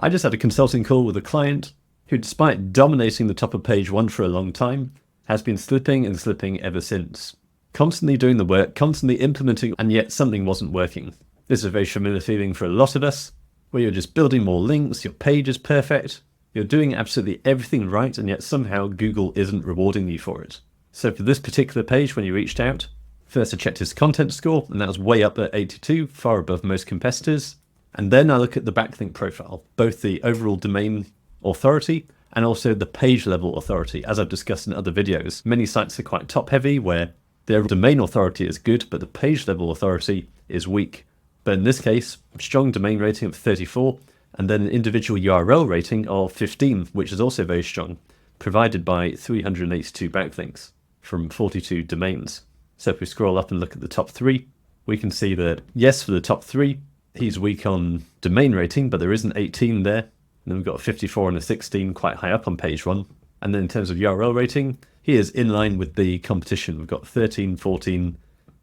I just had a consulting call with a client who, despite dominating the top of page 1 for a long time, has been slipping and slipping ever since. Constantly doing the work, constantly implementing, and yet something wasn't working. This is a very familiar feeling for a lot of us, where you're just building more links, your page is perfect, you're doing absolutely everything right, and yet somehow Google isn't rewarding you for it. So for this particular page, when you reached out, first I checked his content score, and that was way up at 82, far above most competitors. And then I look at the backlink profile, both the overall domain authority and also the page level authority. As I've discussed in other videos, many sites are quite top heavy where their domain authority is good, but the page level authority is weak. But in this case, strong domain rating of 34, and then an individual URL rating of 15, which is also very strong, provided by 382 backlinks from 42 domains. So if we scroll up and look at the top 3, we can see that, yes, for the top 3, he's weak on domain rating, but there is an 18 there. And then we've got a 54 and a 16 quite high up on page 1. And then in terms of URL rating, he is in line with the competition. We've got 13, 14,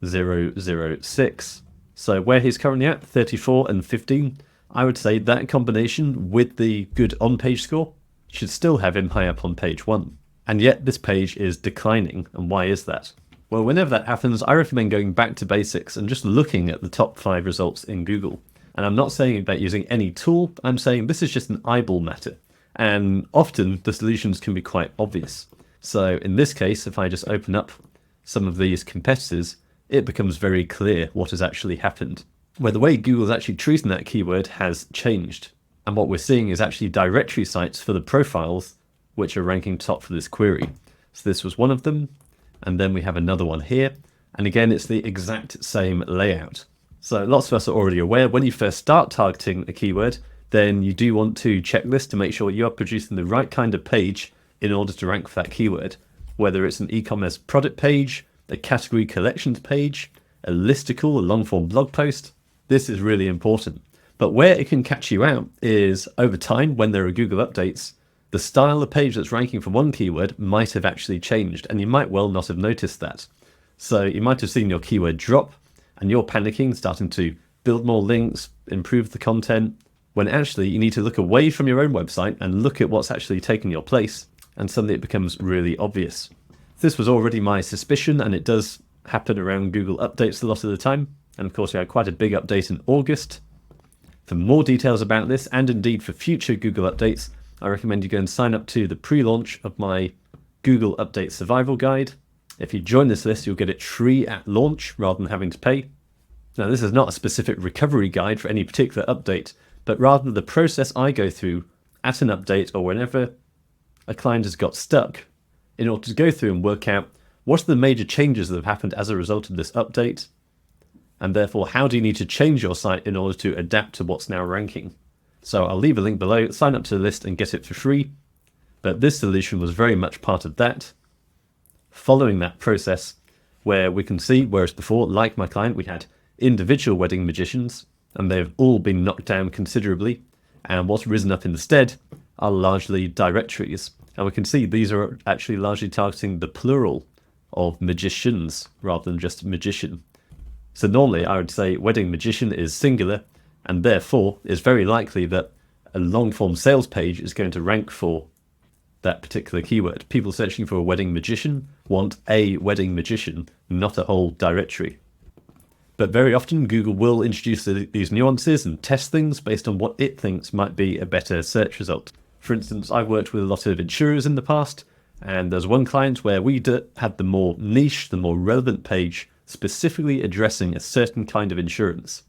0, 0, 6. So where he's currently at, 34 and 15, I would say that combination with the good on-page score should still have him high up on page 1. And yet this page is declining. And why is that? Well, whenever that happens, I recommend going back to basics and just looking at the top 5 results in Google. And I'm not saying about using any tool, I'm saying this is just an eyeball matter. And often the solutions can be quite obvious. So in this case, if I just open up some of these competitors, it becomes very clear what has actually happened, where the way Google's actually treating that keyword has changed. And what we're seeing is actually directory sites for the profiles, which are ranking top for this query. So this was one of them. And then we have another one here. And again, it's the exact same layout. So lots of us are already aware when you first start targeting a keyword, then you do want to check this to make sure you are producing the right kind of page in order to rank for that keyword. Whether it's an e-commerce product page, a category collections page, a listicle, a long form blog post, this is really important. But where it can catch you out is over time when there are Google updates, the style of page that's ranking for one keyword might have actually changed, and you might well not have noticed that. So you might have seen your keyword drop, and you're panicking, starting to build more links, improve the content, when actually you need to look away from your own website and look at what's actually taken your place, and suddenly it becomes really obvious. This was already my suspicion, and it does happen around Google updates a lot of the time. And of course, we had quite a big update in August. For more details about this, and indeed for future Google updates, I recommend you go and sign up to the pre-launch of my Google Update Survival Guide. If you join this list, you'll get it free at launch rather than having to pay. Now, this is not a specific recovery guide for any particular update, but rather the process I go through at an update or whenever a client has got stuck in order to go through and work out what are the major changes that have happened as a result of this update, and therefore how do you need to change your site in order to adapt to what's now ranking. So I'll leave a link below, sign up to the list and get it for free. But this solution was very much part of that. Following that process where we can see, whereas before, like my client, we had individual wedding magicians and they've all been knocked down considerably. And what's risen up instead are largely directories. And we can see these are actually largely targeting the plural of magicians rather than just magician. So normally I would say wedding magician is singular, and therefore it's very likely that a long form sales page is going to rank for that particular keyword. People searching for a wedding magician want a wedding magician, not a whole directory. But very often Google will introduce these nuances and test things based on what it thinks might be a better search result. For instance, I've worked with a lot of insurers in the past, and there's one client where we had the more niche, the more relevant page specifically addressing a certain kind of insurance.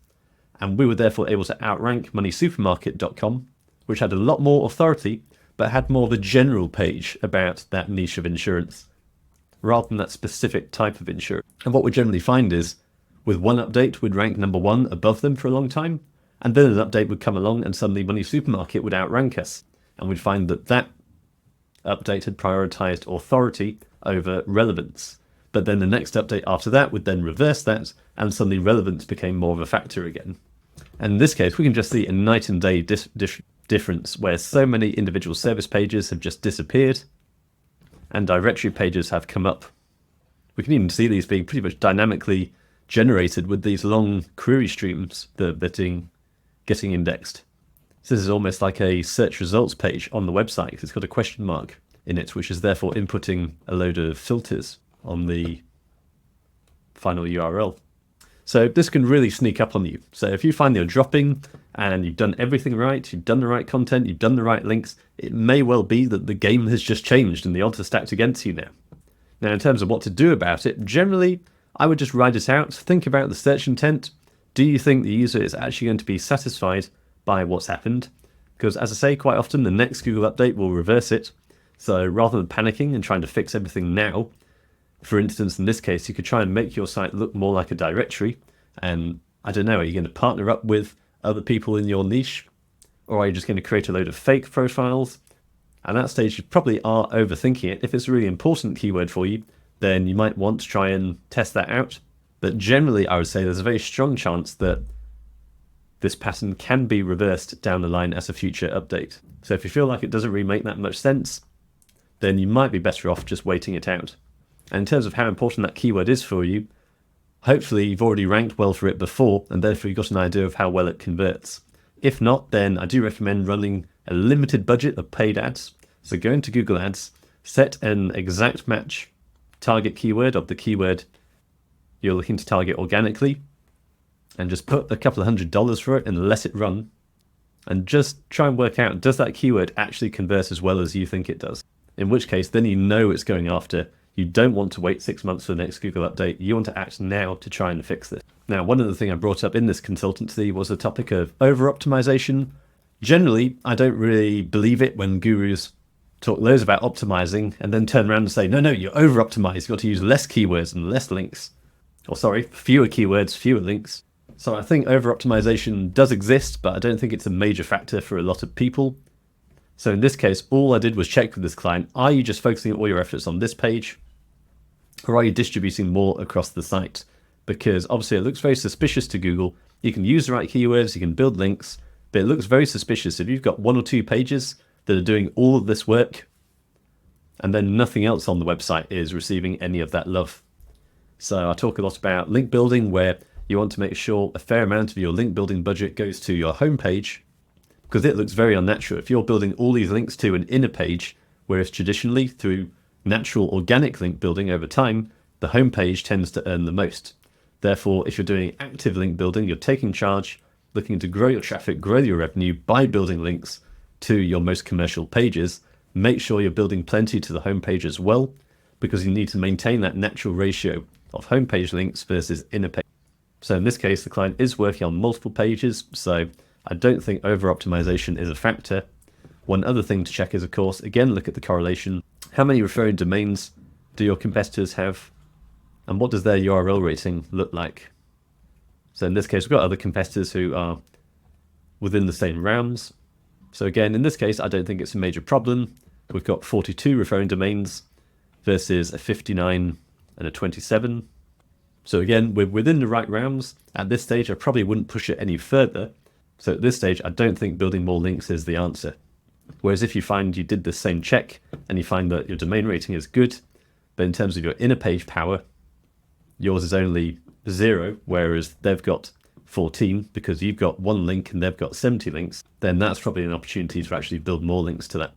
And we were therefore able to outrank moneysupermarket.com, which had a lot more authority, but had more of a general page about that niche of insurance, rather than that specific type of insurance. And what we generally find is, with one update, we'd rank number 1 above them for a long time, and then an update would come along and suddenly Money Supermarket would outrank us. And we'd find that that update had prioritized authority over relevance. But then the next update after that would then reverse that, and suddenly relevance became more of a factor again. And in this case, we can just see a night and day difference where so many individual service pages have just disappeared and directory pages have come up. We can even see these being pretty much dynamically generated with these long query streams that are getting indexed. So this is almost like a search results page on the website, because it's got a question mark in it, which is therefore inputting a load of filters on the final URL. So this can really sneak up on you. So if you find you're dropping and you've done everything right, you've done the right content, you've done the right links, it may well be that the game has just changed and the odds are stacked against you now. Now, in terms of what to do about it, generally, I would just write it out, think about the search intent. Do you think the user is actually going to be satisfied by what's happened? Because as I say, quite often the next Google update will reverse it. So rather than panicking and trying to fix everything now, for instance, in this case, you could try and make your site look more like a directory. And I don't know, are you going to partner up with other people in your niche? Or are you just going to create a load of fake profiles? At that stage, you probably are overthinking it. If it's a really important keyword for you, then you might want to try and test that out. But generally, I would say there's a very strong chance that this pattern can be reversed down the line as a future update. So if you feel like it doesn't really make that much sense, then you might be better off just waiting it out. And in terms of how important that keyword is for you, hopefully you've already ranked well for it before, and therefore you've got an idea of how well it converts. If not, then I do recommend running a limited budget of paid ads. So go into Google Ads, set an exact match target keyword of the keyword you're looking to target organically, and just put a couple of $100 for it and let it run. And just try and work out, does that keyword actually convert as well as you think it does? In which case, then you know it's going after. You don't want to wait 6 months for the next Google update. You want to act now to try and fix this. Now, one of the things I brought up in this consultancy was the topic of over-optimization. Generally, I don't really believe it when gurus talk loads about optimizing and then turn around and say, no, you're over-optimized. You've got to use less keywords and less links. Or sorry, fewer keywords, fewer links. So I think over-optimization does exist, but I don't think it's a major factor for a lot of people. So in this case, all I did was check with this client, are you just focusing all your efforts on this page? Or are you distributing more across the site? Because obviously it looks very suspicious to Google. You can use the right keywords, you can build links, but it looks very suspicious if you've got 1 or 2 pages that are doing all of this work, and then nothing else on the website is receiving any of that love. So I talk a lot about link building, where you want to make sure a fair amount of your link building budget goes to your homepage, because it looks very unnatural. If you're building all these links to an inner page, whereas traditionally through natural organic link building over time, the homepage tends to earn the most. Therefore, if you're doing active link building, you're taking charge, looking to grow your traffic, grow your revenue by building links to your most commercial pages, make sure you're building plenty to the homepage as well, because you need to maintain that natural ratio of homepage links versus inner page. So in this case, the client is working on multiple pages, so I don't think over-optimization is a factor. One other thing to check is, of course, again, look at the correlation. How many referring domains do your competitors have? And what does their URL rating look like? So in this case, we've got other competitors who are within the same realms. So again, in this case, I don't think it's a major problem. We've got 42 referring domains versus a 59 and a 27. So again, we're within the right realms. At this stage, I probably wouldn't push it any further. So at this stage, I don't think building more links is the answer. Whereas if you find you did the same check and you find that your domain rating is good, but in terms of your inner page power, yours is only 0, whereas they've got 14 because you've got 1 link and they've got 70 links, then that's probably an opportunity to actually build more links to that page.